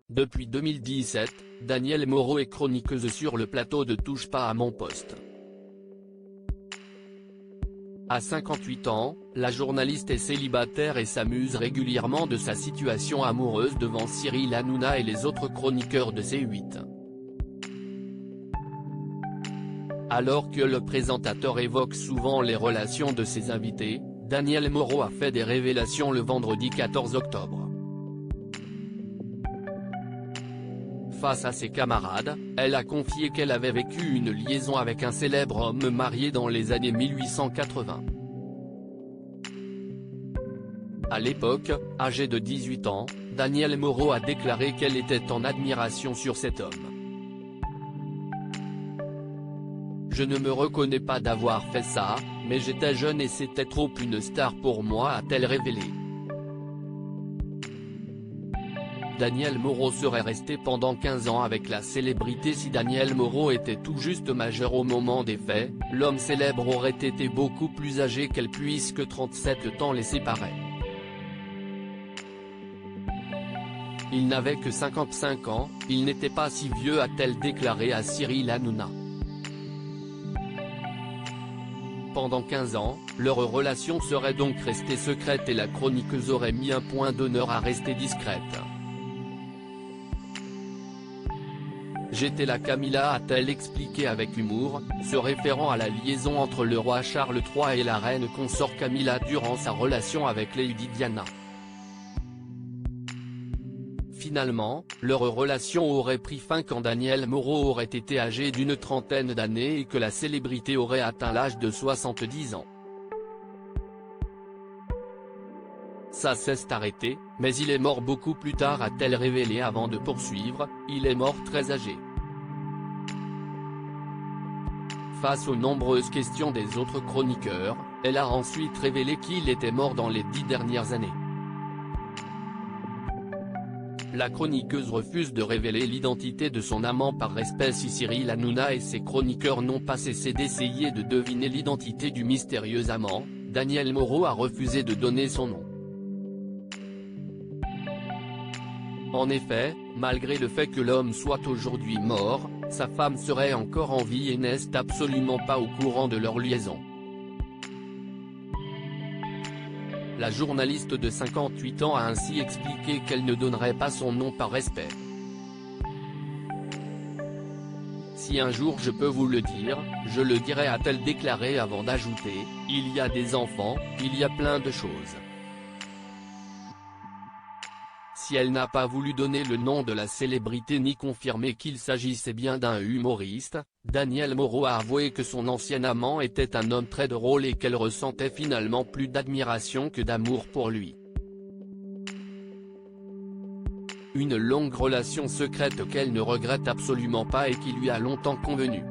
Depuis 2017, Danielle Moreau est chroniqueuse sur le plateau de Touche pas à mon poste. À 58 ans, la journaliste est célibataire et s'amuse régulièrement de sa situation amoureuse devant Cyril Hanouna et les autres chroniqueurs de C8. Alors que le présentateur évoque souvent les relations de ses invités, Danielle Moreau a fait des révélations le vendredi 14 octobre. Face à ses camarades, elle a confié qu'elle avait vécu une liaison avec un célèbre homme marié dans les années 1880. À l'époque, âgée de 18 ans, Danielle Moreau a déclaré qu'elle était en admiration sur cet homme. « Je ne me reconnais pas d'avoir fait ça, mais j'étais jeune et c'était trop une star pour moi », a-t-elle révélé. Danielle Moreau serait restée pendant 15 ans avec la célébrité. Si Danielle Moreau était tout juste majeure au moment des faits, l'homme célèbre aurait été beaucoup plus âgé qu'elle puisque 37 ans les séparaient. Il n'avait que 55 ans, il n'était pas si vieux, a-t-elle déclaré à Cyril Hanouna. Pendant 15 ans, leur relation serait donc restée secrète et la chroniqueuse aurait mis un point d'honneur à rester discrète. J'étais la Camilla, a-t-elle expliqué avec humour, se référant à la liaison entre le roi Charles III et la reine consort Camilla durant sa relation avec Lady Diana. Finalement, leur relation aurait pris fin quand Danielle Moreau aurait été âgée d'une trentaine d'années et que la célébrité aurait atteint l'âge de 70 ans. Ça s'est arrêté, mais il est mort beaucoup plus tard, a-t-elle révélé avant de poursuivre, il est mort très âgé. Face aux nombreuses questions des autres chroniqueurs, elle a ensuite révélé qu'il était mort dans les 10 dernières années. La chroniqueuse refuse de révéler l'identité de son amant par respect. Si Cyril Hanouna et ses chroniqueurs n'ont pas cessé d'essayer de deviner l'identité du mystérieux amant, Danielle Moreau a refusé de donner son nom. En effet, malgré le fait que l'homme soit aujourd'hui mort, sa femme serait encore en vie et n'est absolument pas au courant de leur liaison. La journaliste de 58 ans a ainsi expliqué qu'elle ne donnerait pas son nom par respect. « Si un jour je peux vous le dire, je le dirai », a-t-elle déclaré avant d'ajouter, « Il y a des enfants, il y a plein de choses ». Si elle n'a pas voulu donner le nom de la célébrité ni confirmer qu'il s'agissait bien d'un humoriste, Danielle Moreau a avoué que son ancien amant était un homme très drôle et qu'elle ressentait finalement plus d'admiration que d'amour pour lui. Une longue relation secrète qu'elle ne regrette absolument pas et qui lui a longtemps convenu.